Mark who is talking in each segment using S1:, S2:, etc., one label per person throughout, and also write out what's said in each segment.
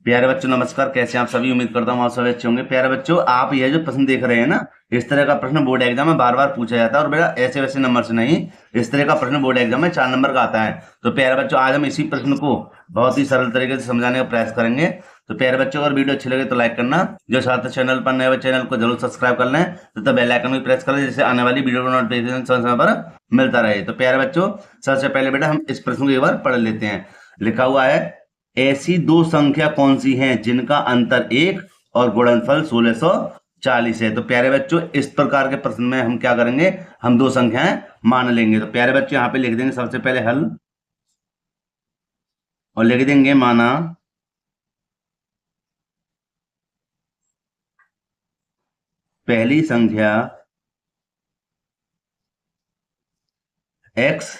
S1: प्यारे बच्चों नमस्कार। कैसे हैं आप सभी? उम्मीद करता हूँ आप सभी अच्छे होंगे। प्यारे बच्चों, आप यह जो प्रश्न देख रहे हैं ना, इस तरह का प्रश्न बोर्ड एग्जाम में बार बार पूछा जाता है और बेटा ऐसे वैसे नंबर से नहीं, इस तरह का प्रश्न बोर्ड एग्जाम में 4 नंबर का आता है। तो प्यारे बच्चों, आज हम इसी प्रश्न को बहुत ही सरल तरीके से समझाने का प्रयास करेंगे। तो प्यारे बच्चों, अगर वीडियो अच्छी लगे तो लाइक करना, जो साथ चैनल पर नए चैनल को जरूर सब्सक्राइब कर लें तथा बेल आइकन भी प्रेस कर लें, जिससे आने वाली वीडियो का नोटिफिकेशन समय समय पर मिलता रहे। तो प्यारे बच्चों, सबसे पहले बेटा हम इस प्रश्न को एक बार पढ़ लेते हैं। लिखा हुआ है, ऐसी दो संख्या कौन सी हैं जिनका अंतर 1 और गुणनफल 1640 है। तो प्यारे बच्चों, इस प्रकार के प्रश्न में हम क्या करेंगे, हम दो संख्याएं मान लेंगे। तो प्यारे बच्चों, यहां पे लिख देंगे सबसे पहले हल और लिख देंगे माना पहली संख्या x,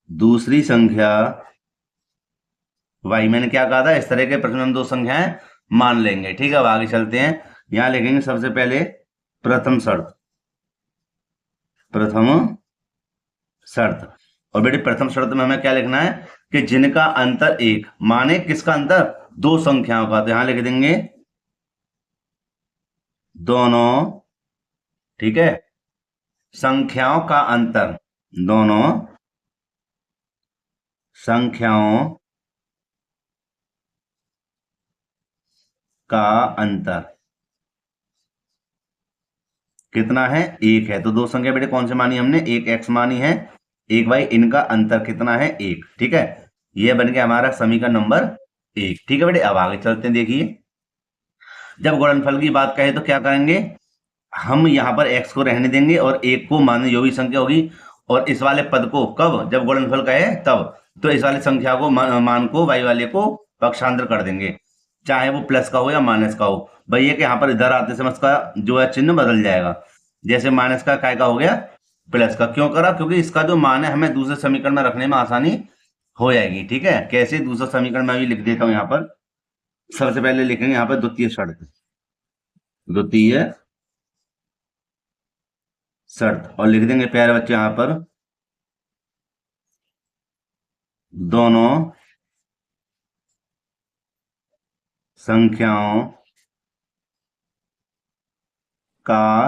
S1: दूसरी संख्या y। मैंने क्या कहा था, इस तरह के प्रश्न में हम दो संख्याएं मान लेंगे। ठीक है, अब आगे चलते हैं। यहां लिखेंगे सबसे पहले प्रथम शर्त, प्रथम शर्त। और बेटे प्रथम शर्त में हमें क्या लिखना है कि जिनका अंतर 1, माने किसका अंतर, दो संख्याओं का। तो यहां लिख देंगे दोनों, ठीक है, संख्याओं का अंतर, दोनों संख्याओं का अंतर कितना है, 1 है। तो दो संख्या बेटे कौन से मानी हमने, एक x मानी है, एक y। इनका अंतर कितना है, 1। ठीक है, यह बन गया हमारा समीकरण नंबर 1। ठीक है बेटे, अब आगे चलते हैं। देखिए, जब गुणनफल की बात कहें तो क्या करेंगे, हम यहाँ पर x को रहने देंगे और 1 को मान जो भी संख्या होगी, और इस वाले पद को कब, जब गुणनफल कहे तब, तो इस वाली संख्या को मान को y वाले को पक्षांतर कर देंगे, चाहे वो प्लस का हो या माइनस का हो। भैया कि यहाँ पर इधर आते समय इसका जो है चिन्ह बदल जाएगा। जैसे माइनस का काय का हो गया प्लस का। क्यों करा, क्योंकि इसका जो मान है हमें दूसरे समीकरण में रखने में आसानी हो जाएगी। ठीक है, कैसे, दूसरा समीकरण में भी लिख देता हूं। यहाँ पर सबसे पहले लिखेंगे यहाँ पर द्वितीय शर्त, द्वितीय शर्त, और लिख देंगे प्यारे बच्चे यहां पर दोनों संख्याओं का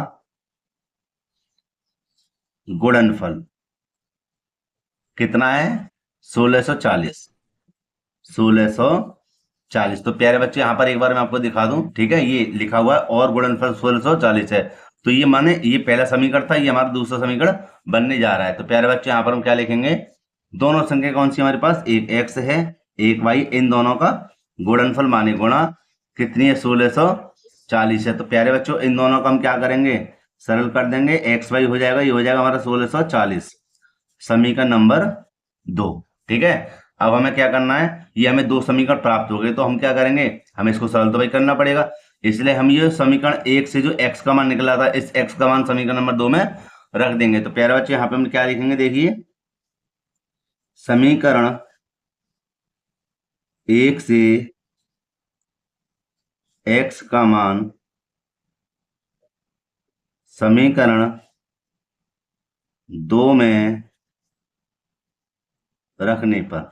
S1: गुणनफल कितना है, 1640, 1640। तो प्यारे बच्चे यहां पर एक बार मैं आपको दिखा दूं। ठीक है, ये लिखा हुआ है और गुणनफल 1640 है। तो ये माने ये पहला समीकरण था, ये हमारा दूसरा समीकरण बनने जा रहा है। तो प्यारे बच्चे यहां पर हम क्या लिखेंगे, दोनों संख्या कौन सी हमारे पास, एक x है, एक y। इन दोनों का गुणनफल माने गुणा कितनी है, 1640 है। तो प्यारे बच्चों, इन दोनों का हम क्या करेंगे, सरल कर देंगे, एक्स वाई हो जाएगा, ये हो जाएगा हमारा 1640, समीकरण नंबर 2। ठीक है, अब हमें क्या करना है, ये हमें दो समीकरण प्राप्त हो गए, तो हम क्या करेंगे, हमें इसको सरल तो भाई करना पड़ेगा। इसलिए हम ये समीकरण 1 से जो x का मान निकला था, इस x का मान समीकरण नंबर 2 में रख देंगे। तो प्यारे बच्चे, यहाँ पे हम क्या लिखेंगे, देखिए, समीकरण 1 से x का मान समीकरण 2 में रखने पर,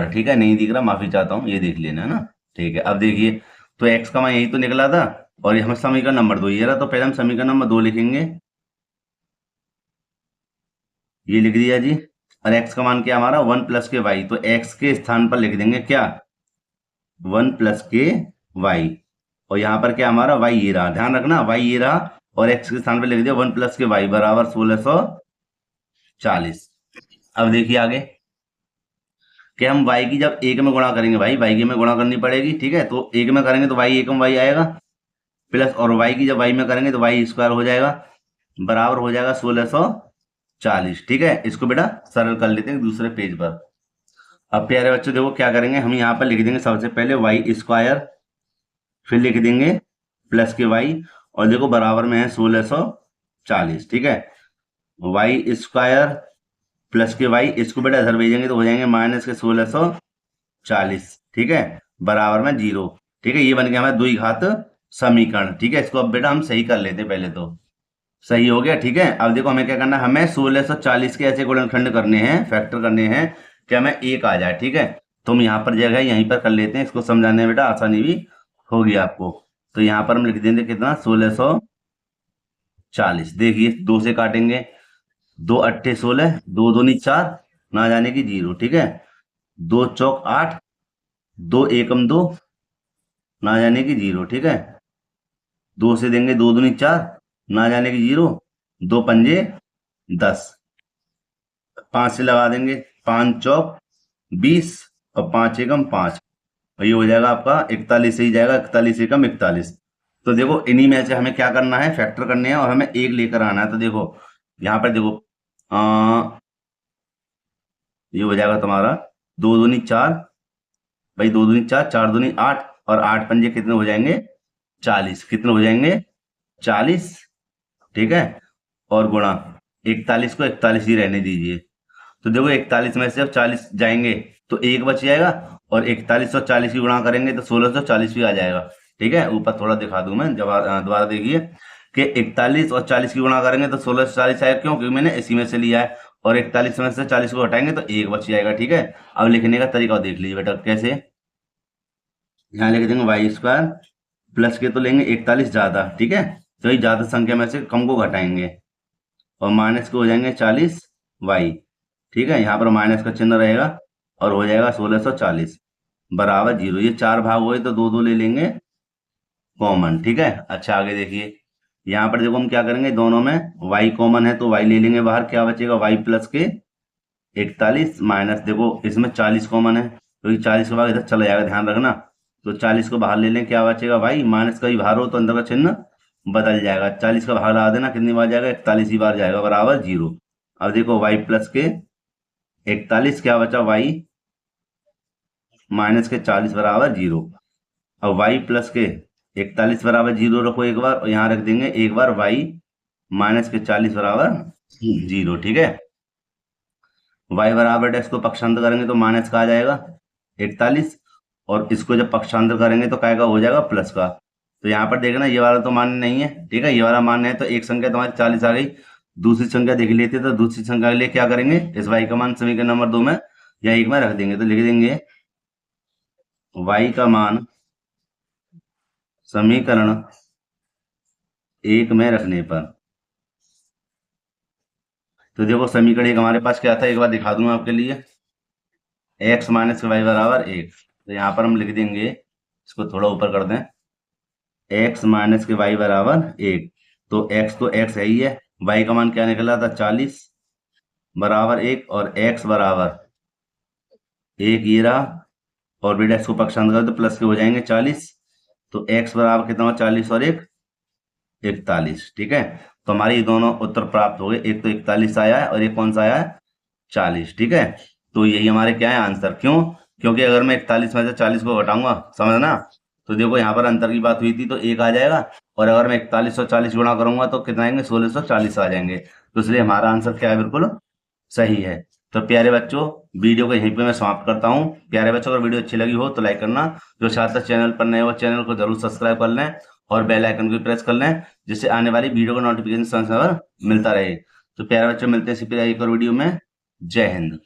S1: ठीक है, नहीं दिख रहा, माफी चाहता हूं, ये देख लेना है ना। ठीक है, अब देखिए, तो x का मान यही तो निकला था और ये हमें समीकरण नंबर 2 ये रहा। तो पहले हम समीकरण नंबर 2 लिखेंगे, ये लिख दिया जी। और x का मान क्या हमारा, 1 प्लस के y। तो x के स्थान पर लिख देंगे क्या, 1 प्लस के y। और यहाँ पर क्या हमारा y ये रहा, ध्यान रखना y ये रहा, और x के स्थान पर लिख दिया 1 प्लस के y बराबर 1640। अब देखिए आगे कि हम y की जब 1 में गुणा करेंगे, भाई y की में गुणा करनी पड़ेगी। ठीक है, तो 1 में करेंगे तो y 1 में y आएगा, प्लस, और y की जब y में करेंगे तो y स्क्वायर हो जाएगा, बराबर हो जाएगा 1640। ठीक है, इसको बेटा सरल कर लेते हैं दूसरे पेज पर। अब प्यारे बच्चों देखो क्या करेंगे, हम यहाँ पर लिख देंगे सबसे पहले y स्क्वायर, फिर लिख देंगे प्लस के y, और देखो बराबर में है 1640। ठीक है, y स्क्वायर प्लस के y, इसको बेटा इधर भेजेंगे तो हो जाएंगे माइनस के 1640। ठीक है, बराबर में 0। ठीक है, ये बन गया हमारा द्विघात समीकरण। ठीक है, इसको अब बेटा हम सही कर लेते हैं पहले तो। सही हो गया। ठीक है, अब देखो हमें क्या करना है, हमें 1640 के ऐसे गुणनखंड करने हैं, फैक्टर करने हैं कि हमें एक आ जाए। ठीक है, तो हम यहाँ पर जगह यहीं पर कर लेते हैं, इसको समझाने में बेटा आसानी भी होगी आपको। तो यहाँ पर हम लिख देंगे कितना, 1640। देखिए 2 से काटेंगे, 2 अट्ठे 16, 2 दूनी 4, ना जाने की 0। ठीक है, 2 चौक 8, 2 एकम 2, ना जाने की 0। ठीक है, 2 से देंगे 2 दूनी 4, ना जाने की 0, 2 पंजे 10, 5 से लगा देंगे, 5 चौक 20 और 5 एकम 5, और ये हो जाएगा आपका 41 से ही जाएगा, 41 एकम 41। तो देखो इन्हीं में से हमें क्या करना है, फैक्टर करने हैं और हमें एक लेकर आना है। तो देखो यहाँ पर देखो ये हो जाएगा तुम्हारा 2 दूनी 4, भाई 2 दूनी 4, 4 दूनी 8, और 8 पंजे कितने हो जाएंगे, 40। कितने हो जाएंगे, 40। ठीक है, और गुणा 41 को 41 ही रहने दीजिए। तो देखो 41 में से अब 40 जाएंगे तो एक बच जाएगा, और 41 और 40 की गुणा करेंगे तो 1640 भी आ जाएगा। ठीक है, ऊपर थोड़ा दिखा दूं मैं, जब दोबारा देखिए कि 41 और 40 की गुणा करेंगे तो 1640 आएगा, क्यों, क्योंकि मैंने इसी में से लिया है, और 41 में से 40 को हटाएंगे तो एक बच जाएगा। ठीक है, अब लिखने का तरीका देख लीजिए बेटा कैसे। यहाँ लिख देंगे वाई स्क्वायर, प्लस के तो लेंगे 41 ज्यादा। ठीक है, तो ये ज्यादा संख्या में से कम को घटाएंगे, और माइनस के हो जाएंगे 40 वाई। ठीक है, यहाँ पर माइनस का चिन्ह रहेगा, और हो जाएगा 1640 बराबर 0। ये 4 भाग हुए तो 2 2 ले लेंगे कॉमन। ठीक है, अच्छा आगे देखिए, यहाँ पर देखो हम क्या करेंगे, दोनों में y कॉमन है तो y ले लेंगे बाहर, क्या बचेगा, y प्लस के 41 माइनस, देखो इसमें 40 कॉमन है तो ये 40 के बाद इधर चला जाएगा, ध्यान रखना। तो 40 को बाहर ले लें, क्या बचेगा, y माइनस का ही बाहर हो तो अंदर का चिन्ह बदल जाएगा, 40 का बाहर लगा देना, कितनी बार जाएगा, 41 ही बार जाएगा, बराबर 0। अब देखो y प्लस के 41, क्या बचा, y माइनस के 40 बराबर 0। अब y प्लस के 41 बराबर 0 रखो एक बार, और यहाँ रख देंगे एक बार y माइनस के 40 बराबर 0। ठीक है, y बराबर डैश को पक्षांतर करेंगे तो माइनस का आ जाएगा 41, और इसको जब पक्षांतर करेंगे तो क्या हो जाएगा, प्लस का। तो यहाँ पर देखना ये वाला तो मान्य नहीं है। ठीक है, ये वाला मान्य है, तो एक संख्या तुम्हारी 40 आ गई। दूसरी संख्या देख लेते हैं, तो दूसरी संख्या के लिए क्या करेंगे, इस y का मान समीकरण नंबर 2 में या 1 में रख देंगे, तो लिख देंगे y का मान समीकरण 1 में रखने पर। तो देखो समीकरण 1 हमारे पास क्या था, एक बार दिखा दूंगा आपके लिए, x माइनस वाई बराबर 1। तो यहाँ पर हम लिख देंगे, इसको थोड़ा ऊपर कर दें, x माइनस के वाई बराबर 1। तो x तो x है ही है, y का मान क्या निकला था, 40 बराबर 1, और x बराबर 1 ये रहा, और बेटा इसको पक्षांतर कर तो प्लस के हो जाएंगे 40। तो x बराबर कितना हुआ, 40 और 1 41। ठीक है, तो हमारे ये दोनों उत्तर प्राप्त हो गए, एक तो 41 आया है और एक कौन सा आया है, 40। ठीक है, तो यही हमारे क्या है आंसर, क्यों, क्योंकि अगर मैं 41 में से 40 को घटाऊंगा, समझना, तो देखो यहाँ पर अंतर की बात हुई थी तो 1 आ जाएगा, और अगर मैं 41 और 40 गुणा करूंगा तो कितना आएंगे, 1640 आ जाएंगे। तो इसलिए हमारा आंसर क्या है, बिल्कुल सही है। तो प्यारे बच्चों, वीडियो को यहीं पे मैं समाप्त करता हूँ। प्यारे बच्चों, अगर वीडियो अच्छी लगी हो तो लाइक करना, जो छात्र चैनल पर नए हो चैनल को जरूर सब्सक्राइब कर लें, और बेल आइकन को प्रेस कर लें, जिससे आने वाली वीडियो का नोटिफिकेशन समय पर मिलता रहे। तो प्यारे बच्चों, मिलते हैं इसी फिर एक और वीडियो में। जय हिंद।